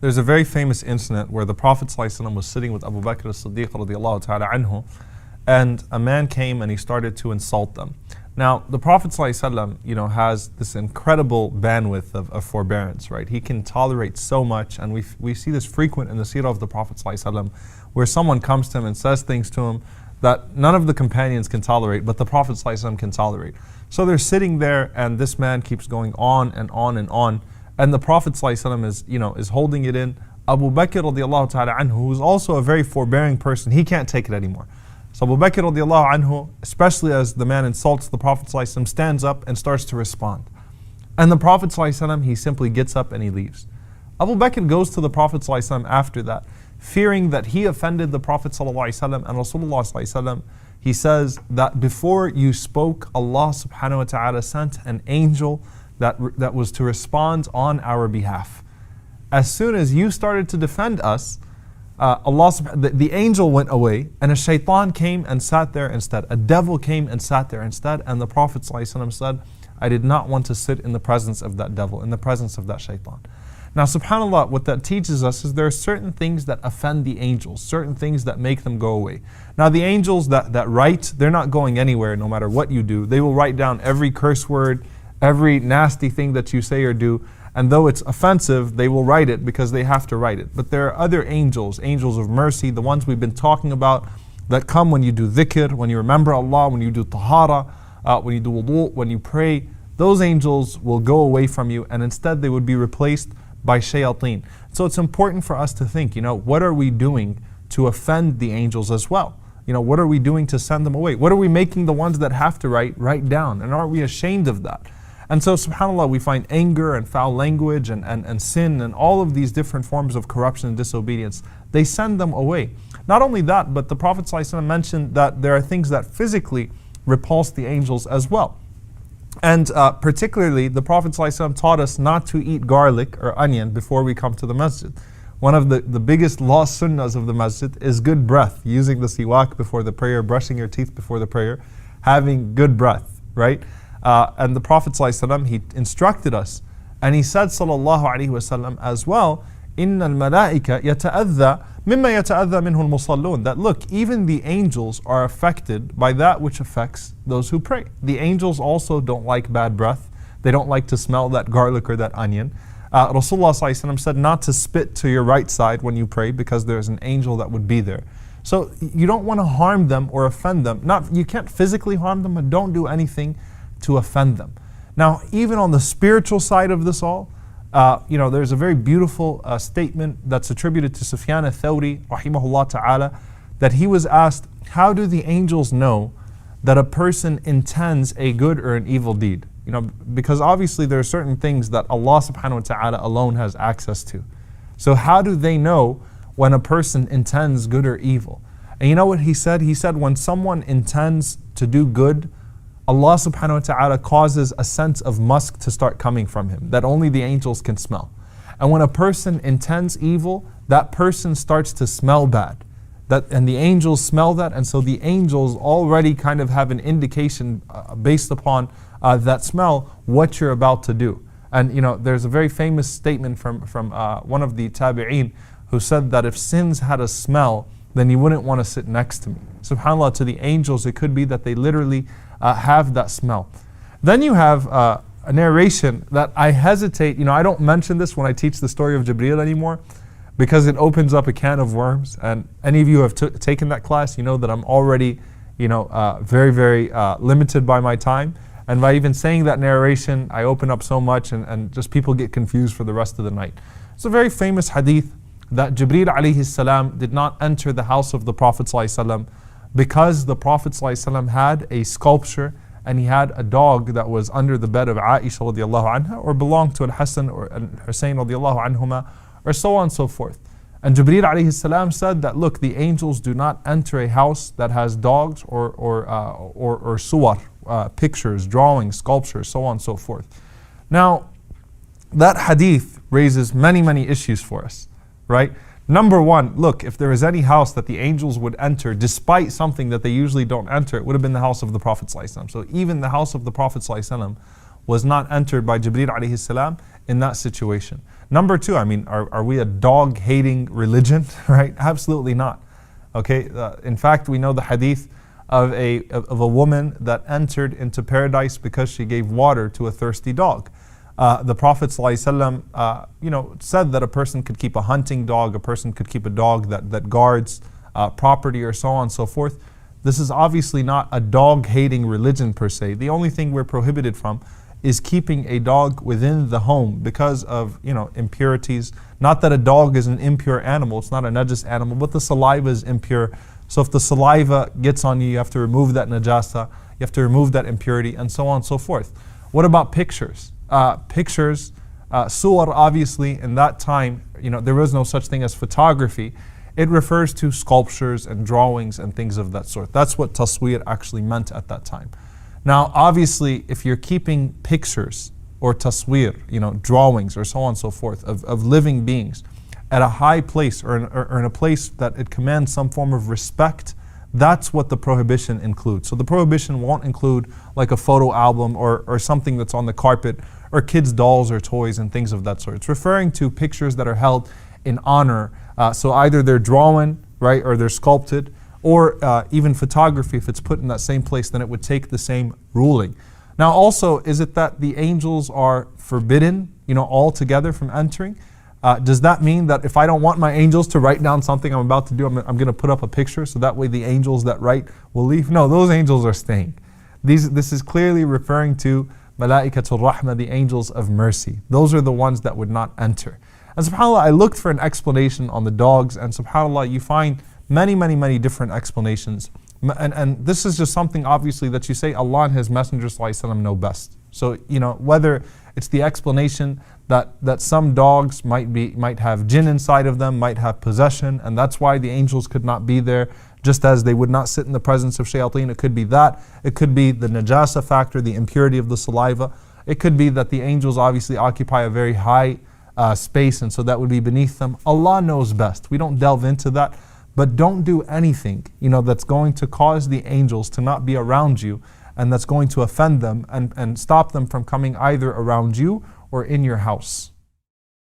There's a very famous incident where the Prophet ﷺ was sitting with Abu Bakr as-Siddiq radiallahu ta'ala anhu, and a man came and he started to insult them. Now, the Prophet ﷺ, has this incredible bandwidth of forbearance, right? He can tolerate so much, and we see this frequent in the seerah of the Prophet ﷺ, where someone comes to him and says things to him that none of the companions can tolerate, but the Prophet ﷺ can tolerate. So they're sitting there, and this man keeps going on and on and on, and the Prophet ﷺ is holding it in. Abu Bakr radiallahu ta'ala anhu, who's also a very forbearing person, he can't take it anymore. So Abu Bakr radiallahu anhu, especially as the man insults the Prophet ﷺ, stands up and starts to respond. And the Prophet ﷺ, he simply gets up and he leaves. Abu Bakr goes to the Prophet ﷺ after that, fearing that he offended the Prophet ﷺ and Rasulullah ﷺ. He says that before you spoke, Allah subhanahu wa ta'ala sent an angel that was to respond on our behalf. As soon as you started to defend us, the angel went away, and a shaitan came and sat there instead. A devil came and sat there instead, and the Prophet ﷺ said, I did not want to sit in the presence of that devil, in the presence of that shaitan. Now subhanAllah, what that teaches us is there are certain things that offend the angels, certain things that make them go away. Now the angels that write, they're not going anywhere no matter what you do. They will write down every curse word, every nasty thing that you say or do. And though it's offensive, they will write it because they have to write it. But there are other angels, angels of mercy, the ones we've been talking about, that come when you do dhikr, when you remember Allah, when you do tahara, when you do wudu, when you pray. Those angels will go away from you, and instead they would be replaced by shayateen. So it's important for us to think, what are we doing to offend the angels as well? What are we doing to send them away? What are we making the ones that have to write down? And aren't we ashamed of that? And so subhanAllah, we find anger and foul language and sin and all of these different forms of corruption and disobedience. They send them away. Not only that, but the Prophet ﷺ mentioned that there are things that physically repulse the angels as well. And particularly, the Prophet ﷺ taught us not to eat garlic or onion before we come to the masjid. One of the biggest lost sunnahs of the masjid is good breath, using the siwak before the prayer, brushing your teeth before the prayer, having good breath, right? And the Prophet ﷺ, he instructed us, and he said sallallahu alaihi wasallam as well, إِنَّ الْمَلَائِكَ يَتَأَذَّى مِمَّا يَتَأَذَّى مِنْهُ الْمُصَلُّونَ. That look, even the angels are affected by that which affects those who pray. The angels also don't like bad breath. They don't like to smell that garlic or that onion. Rasulullah ﷺ said not to spit to your right side when you pray because there's an angel that would be there. So you don't want to harm them or offend them. You can't physically harm them, but don't do anything to offend them. Now, even on the spiritual side of this all, there's a very beautiful statement that's attributed to Sufyan al-Thawri, rahimahullah ta'ala, that he was asked, how do the angels know that a person intends a good or an evil deed? Because obviously there are certain things that Allah subhanahu wa ta'ala alone has access to. So how do they know when a person intends good or evil? And you know what he said? He said when someone intends to do good, Allah subhanahu wa ta'ala causes a sense of musk to start coming from him that only the angels can smell. And when a person intends evil, that person starts to smell bad. And the angels smell that, and so the angels already kind of have an indication based upon that smell what you're about to do. And there's a very famous statement from one of the tabi'een who said that if sins had a smell, then you wouldn't want to sit next to me. SubhanAllah, to the angels, it could be that they literally have that smell. Then you have a narration that I hesitate, I don't mention this when I teach the story of Jibreel anymore because it opens up a can of worms. And any of you who have taken that class, you know that I'm already, very, very limited by my time. And by even saying that narration, I open up so much and just people get confused for the rest of the night. It's a very famous hadith that Jibreel alayhi salam did not enter the house of the Prophet ﷺ because the Prophet ﷺ had a sculpture and he had a dog that was under the bed of Aisha radiallahu anha or belonged to Al-Hasan or Al-Hussein radiallahu anhuma or so on and so forth. And Jibreel alayhi salam said that look, the angels do not enter a house that has dogs or suwar, pictures, drawings, sculptures, so on and so forth. Now, that hadith raises many, many issues for us, right? Number one, look, if there is any house that the angels would enter despite something that they usually don't enter, it would have been the house of the Prophet ﷺ. So even the house of the Prophet ﷺ was not entered by Jibreel alayhi salam in that situation. Number two, I mean, are we a dog-hating religion, right? Absolutely not. Okay, in fact, we know the hadith of a woman that entered into paradise because she gave water to a thirsty dog. The Prophet ﷺ, said that a person could keep a hunting dog, a person could keep a dog that guards property, or so on and so forth. This is obviously not a dog-hating religion per se. The only thing we're prohibited from is keeping a dog within the home because of impurities. Not that a dog is an impure animal, it's not a najis animal, but the saliva is impure. So if the saliva gets on you, you have to remove that najasa, you have to remove that impurity, and so on and so forth. What about pictures? Pictures, suwar, obviously in that time, there was no such thing as photography. It refers to sculptures and drawings and things of that sort. That's what tasweer actually meant at that time. Now, obviously, if you're keeping pictures or tasweer, drawings or so on and so forth of living beings at a high place or in a place that it commands some form of respect, that's what the prohibition includes. So the prohibition won't include like a photo album or something that's on the carpet or kids' dolls or toys and things of that sort. It's referring to pictures that are held in honor. So either they're drawn, right, or they're sculpted, or even photography, if it's put in that same place, then it would take the same ruling. Now also, is it that the angels are forbidden, altogether from entering? Does that mean that if I don't want my angels to write down something I'm about to do, I'm going to put up a picture so that way the angels that write will leave? No, those angels are staying. This is clearly referring to Malaikatul Rahmah, the angels of mercy. Those are the ones that would not enter. And subhanAllah, I looked for an explanation on the dogs, and subhanAllah, you find many different explanations. And this is just something obviously that you say Allah and His Messenger ﷺ know best. So, whether it's the explanation that some dogs might have jinn inside of them, might have possession, and that's why the angels could not be there, just as they would not sit in the presence of shayateen. It could be that. It could be the najasa factor, the impurity of the saliva. It could be that the angels obviously occupy a very high space, and so that would be beneath them. Allah knows best. We don't delve into that. But don't do anything, that's going to cause the angels to not be around you, and that's going to offend them and stop them from coming either around you or in your house.